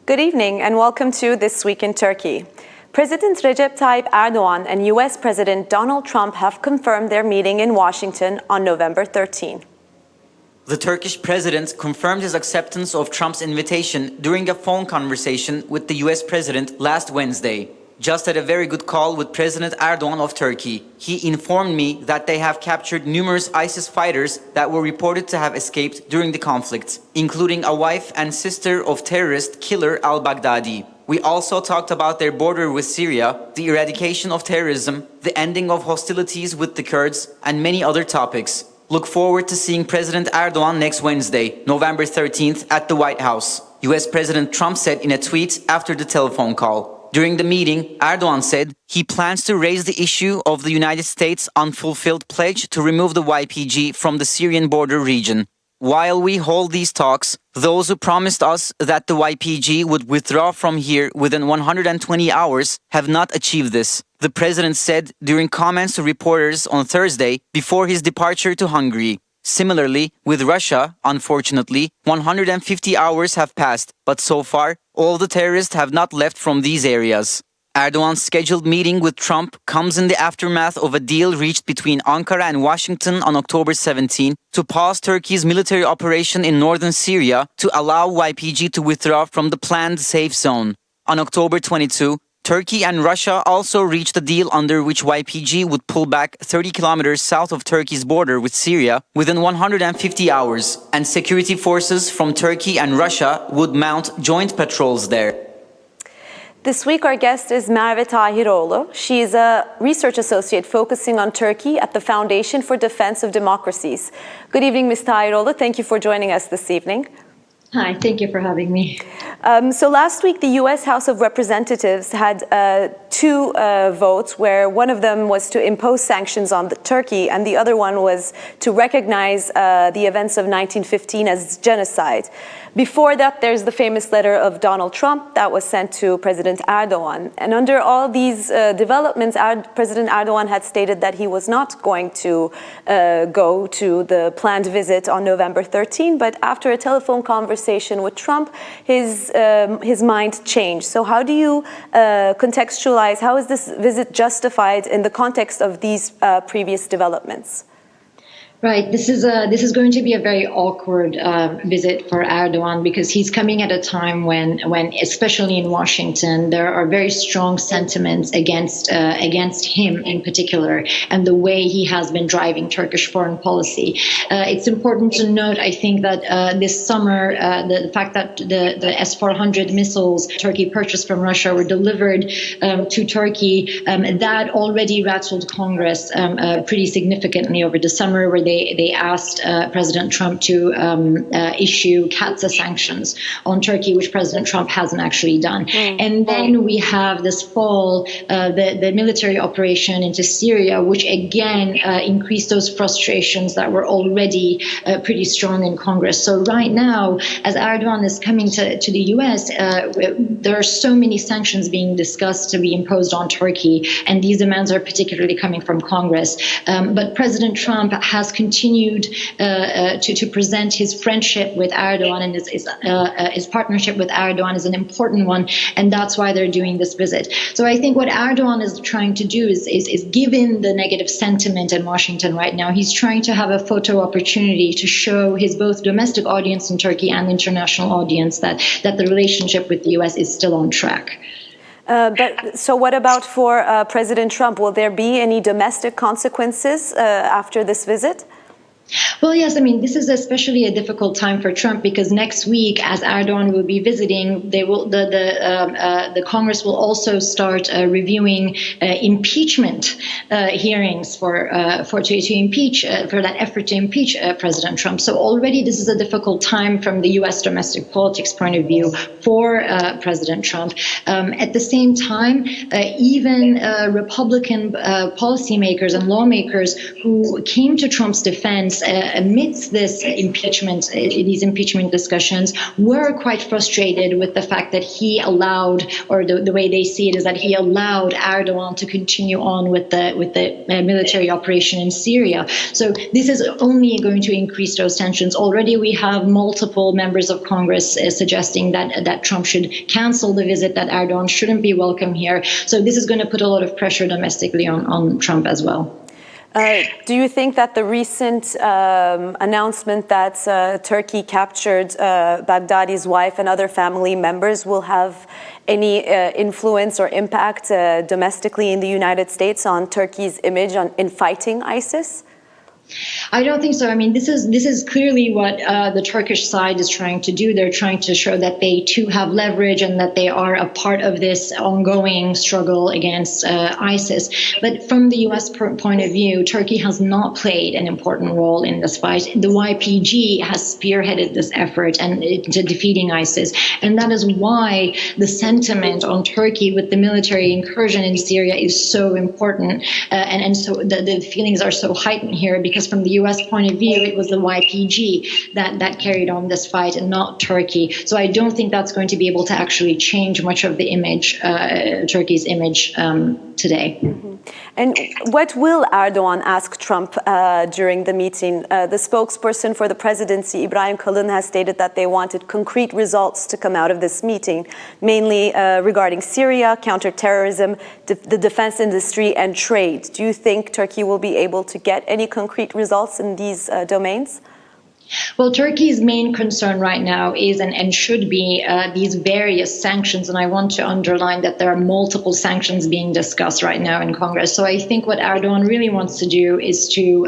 Good evening and welcome to This Week in Turkey. President Recep Tayyip Erdoğan and US President Donald Trump have confirmed their meeting in Washington on November 13. The Turkish president confirmed his acceptance of Trump's invitation during a phone conversation with the US president last Wednesday. Just had a very good call with President Erdoğan of Turkey. He informed me that they have captured numerous ISIS fighters that were reported to have escaped during the conflict, including a wife and sister of terrorist killer al-Baghdadi. We also talked about their border with Syria, the eradication of terrorism, the ending of hostilities with the Kurds, and many other topics. Look forward to seeing President Erdoğan next Wednesday, November 13th, at the White House, US President Trump said in a tweet after the telephone call. During the meeting, Erdoğan said he plans to raise the issue of the United States' unfulfilled pledge to remove the YPG from the Syrian border region. While we hold these talks, those who promised us that the YPG would withdraw from here within 120 hours have not achieved this, the president said during comments to reporters on Thursday before his departure to Hungary. Similarly, with Russia, unfortunately, 150 hours have passed, but so far, all the terrorists have not left from these areas. Erdoğan's scheduled meeting with Trump comes in the aftermath of a deal reached between Ankara and Washington on October 17 to pause Turkey's military operation in northern Syria to allow YPG to withdraw from the planned safe zone. On October 22, Turkey and Russia also reached a deal under which YPG would pull back 30 kilometers south of Turkey's border with Syria within 150 hours, and security forces from Turkey and Russia would mount joint patrols there. This week our guest is Merve Tahiroğlu. She is a research associate focusing on Turkey at the Foundation for Defense of Democracies. Good evening, Ms. Tahiroğlu. Thank you for joining us this evening. Hi, thank you for having me. So last week, the U.S. House of Representatives had two votes where one of them was to impose sanctions on Turkey and the other one was to recognize the events of 1915 as genocide. Before that, there's the famous letter of Donald Trump that was sent to President Erdoğan. And under all these developments, President Erdoğan had stated that he was not going to go to the planned visit on November 13, but after a telephone conversation with Trump, his mind changed. So how do you contextualize, how is this visit justified in the context of these previous developments? Right. This is going to be a very awkward visit for Erdoğan because he's coming at a time when especially in Washington there are very strong sentiments against him in particular and the way he has been driving Turkish foreign policy. It's important to note, I think, that this summer the fact that the S-400 missiles Turkey purchased from Russia were delivered to Turkey, that already rattled Congress pretty significantly over the summer, where they asked President Trump to issue CAATSA sanctions on Turkey, which President Trump hasn't actually done. And then we have this fall, the military operation into Syria, which again increased those frustrations that were already pretty strong in Congress. So right now, as Erdoğan is coming to the U.S., there are so many sanctions being discussed to be imposed on Turkey, and these demands are particularly coming from Congress. But President Trump has continued to present his friendship with Erdoğan, and his partnership with Erdoğan is an important one, and that's why they're doing this visit. So I think what Erdoğan is trying to do is given the negative sentiment in Washington right now, he's trying to have a photo opportunity to show his both domestic audience in Turkey and international audience that the relationship with the U.S. is still on track. So what about for President Trump? Will there be any domestic consequences after this visit? Well, yes, I mean, this is especially a difficult time for Trump because next week, as Erdoğan will be visiting, the Congress will also start reviewing impeachment hearings for that effort to impeach President Trump. So already this is a difficult time from the U.S. domestic politics point of view for President Trump. At the same time, even Republican policymakers and lawmakers who came to Trump's defense amidst this these impeachment discussions, were quite frustrated with the fact that he allowed, or the way they see it is that he allowed Erdoğan to continue on with the military operation in Syria. So this is only going to increase those tensions. Already we have multiple members of Congress suggesting that Trump should cancel the visit, that Erdoğan shouldn't be welcome here. So this is going to put a lot of pressure domestically on Trump as well. Do you think that the recent announcement that Turkey captured Baghdadi's wife and other family members will have any influence or impact domestically in the United States on Turkey's image in fighting ISIS? I don't think so. I mean, this is clearly what the Turkish side is trying to do. They're trying to show that they too have leverage and that they are a part of this ongoing struggle against ISIS. But from the U.S. point of view, Turkey has not played an important role in this fight. The YPG has spearheaded this effort to defeating ISIS, and that is why the sentiment on Turkey with the military incursion in Syria is so important, and so the feelings are so heightened here because from the U.S. point of view, it was the YPG that carried on this fight and not Turkey. So I don't think that's going to be able to actually change much of the image, Turkey's image today. Mm-hmm. And what will Erdoğan ask Trump during the meeting? The spokesperson for the presidency, İbrahim Kalın, has stated that they wanted concrete results to come out of this meeting, mainly regarding Syria, counterterrorism, the defense industry, and trade. Do you think Turkey will be able to get any concrete results in these domains? Well, Turkey's main concern right now is and should be these various sanctions. And I want to underline that there are multiple sanctions being discussed right now in Congress. So I think what Erdoğan really wants to do is to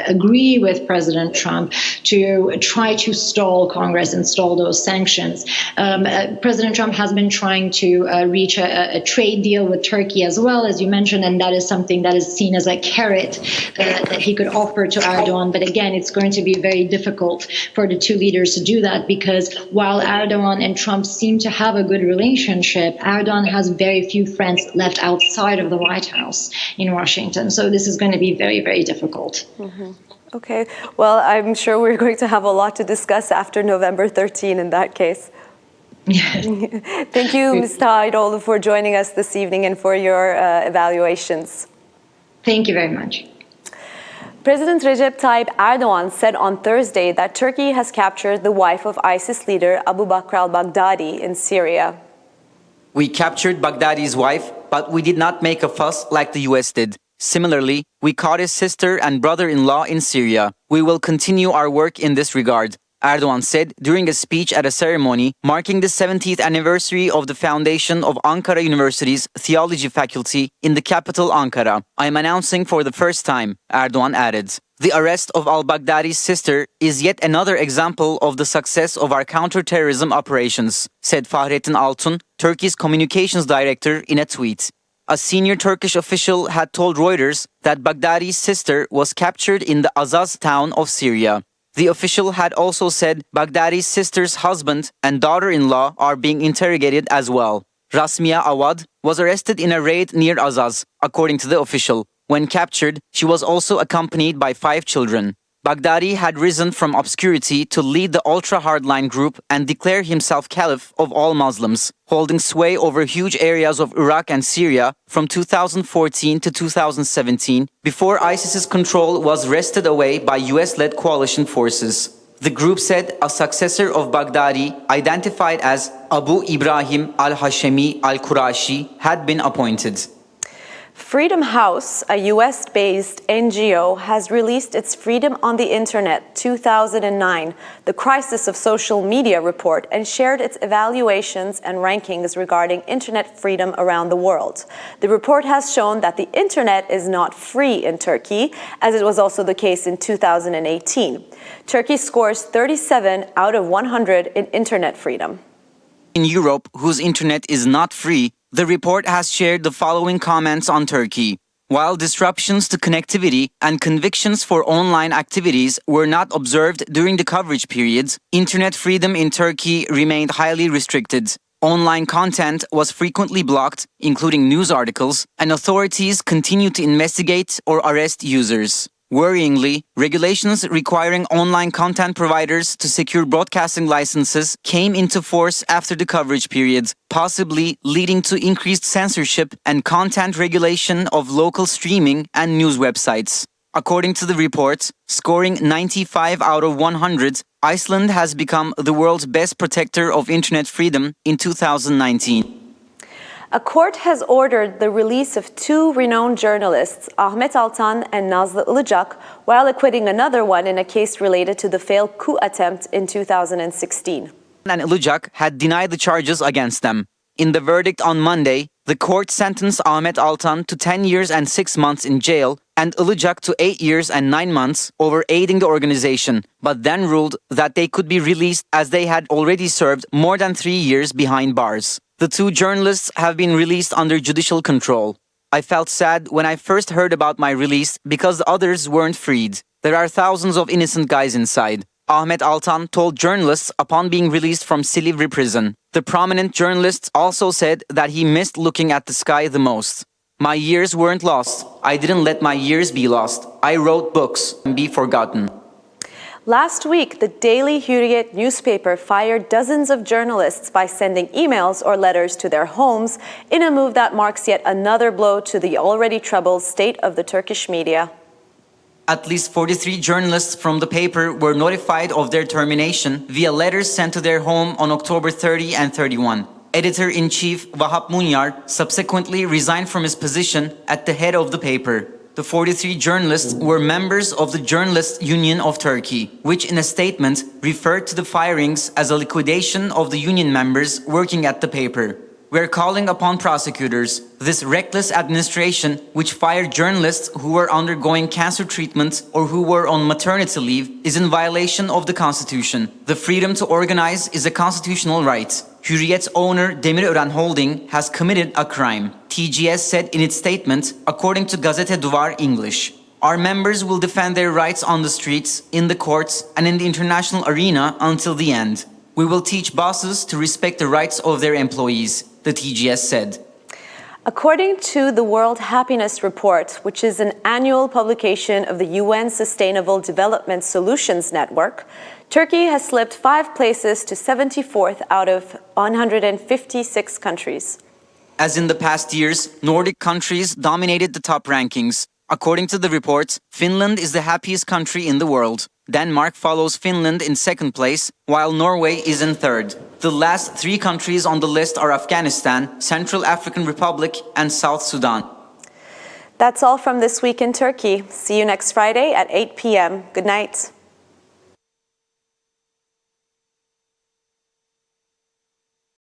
agree with President Trump to try to stall Congress and stall those sanctions. President Trump has been trying to reach a trade deal with Turkey as well, as you mentioned, and that is something that is seen as a carrot that he could offer to Erdoğan. But again, it's going to be very difficult for the two leaders to do that because while Erdoğan and Trump seem to have a good relationship, Erdoğan has very few friends left outside of the White House in Washington. So this is going to be very, very difficult. Mm-hmm. Okay. Well, I'm sure we're going to have a lot to discuss after November 13 in that case. Thank you, Ms. Tahiroğlu, for joining us this evening and for your evaluations. Thank you very much. President Recep Tayyip Erdoğan said on Thursday that Turkey has captured the wife of ISIS leader Abu Bakr al-Baghdadi in Syria. We captured Baghdadi's wife, but we did not make a fuss like the US did. Similarly, we caught his sister and brother-in-law in Syria. We will continue our work in this regard, Erdoğan said during a speech at a ceremony marking the 70th anniversary of the foundation of Ankara University's theology faculty in the capital Ankara. I am announcing for the first time, Erdoğan added. The arrest of al-Baghdadi's sister is yet another example of the success of our counter-terrorism operations, said Fahrettin Altun, Turkey's communications director, in a tweet. A senior Turkish official had told Reuters that Baghdadi's sister was captured in the Azaz town of Syria. The official had also said Baghdadi's sister's husband and daughter-in-law are being interrogated as well. Rasmia Awad was arrested in a raid near Azaz, according to the official. When captured, she was also accompanied by 5 children. Baghdadi had risen from obscurity to lead the ultra-hardline group and declare himself caliph of all Muslims, holding sway over huge areas of Iraq and Syria from 2014 to 2017, before ISIS's control was wrested away by US-led coalition forces. The group said a successor of Baghdadi, identified as Abu Ibrahim al-Hashemi al-Qurashi, had been appointed. Freedom House, a US-based NGO, has released its Freedom on the Internet 2009, the Crisis of Social Media report, and shared its evaluations and rankings regarding internet freedom around the world. The report has shown that the internet is not free in Turkey, as it was also the case in 2018. Turkey scores 37 out of 100 in internet freedom. In Europe, whose internet is not free, the report has shared the following comments on Turkey. While disruptions to connectivity and convictions for online activities were not observed during the coverage periods, internet freedom in Turkey remained highly restricted. Online content was frequently blocked, including news articles, and authorities continue to investigate or arrest users. Worryingly, regulations requiring online content providers to secure broadcasting licenses came into force after the coverage period, possibly leading to increased censorship and content regulation of local streaming and news websites. According to the report, scoring 95 out of 100, Iceland has become the world's best protector of internet freedom in 2019. A court has ordered the release of two renowned journalists, Ahmet Altan and Nazlı Ilıcak, while acquitting another one in a case related to the failed coup attempt in 2016. And Ilıcak had denied the charges against them. In the verdict on Monday, the court sentenced Ahmet Altan to 10 years and 6 months in jail and Ilıcak to 8 years and 9 months over aiding the organization, but then ruled that they could be released as they had already served more than 3 years behind bars. The two journalists have been released under judicial control. I felt sad when I first heard about my release because the others weren't freed. There are thousands of innocent guys inside. Ahmet Altan told journalists upon being released from Silivri prison. The prominent journalist also said that he missed looking at the sky the most. My years weren't lost. I didn't let my years be lost. I wrote books and be forgotten. Last week, the Daily Hürriyet newspaper fired dozens of journalists by sending emails or letters to their homes in a move that marks yet another blow to the already troubled state of the Turkish media. At least 43 journalists from the paper were notified of their termination via letters sent to their home on October 30 and 31. Editor-in-chief Vahap Munyar subsequently resigned from his position at the head of the paper. The 43 journalists were members of the Journalists Union of Turkey, which in a statement referred to the firings as a liquidation of the union members working at the paper. We're calling upon prosecutors. This reckless administration, which fired journalists who were undergoing cancer treatment or who were on maternity leave, is in violation of the Constitution. The freedom to organize is a constitutional right. Hürriyet's owner Demirören Holding has committed a crime, TGS said in its statement, according to Gazete Duvar English. Our members will defend their rights on the streets, in the courts, and in the international arena until the end. We will teach bosses to respect the rights of their employees, the TGS said. According to the World Happiness Report, which is an annual publication of the UN Sustainable Development Solutions Network, Turkey has slipped 5 places to 74th out of 156 countries. As in the past years, Nordic countries dominated the top rankings. According to the report, Finland is the happiest country in the world. Denmark follows Finland in 2nd place, while Norway is in 3rd. The last 3 countries on the list are Afghanistan, Central African Republic, and South Sudan. That's all from This Week in Turkey. See you next Friday at 8 p.m. Good night.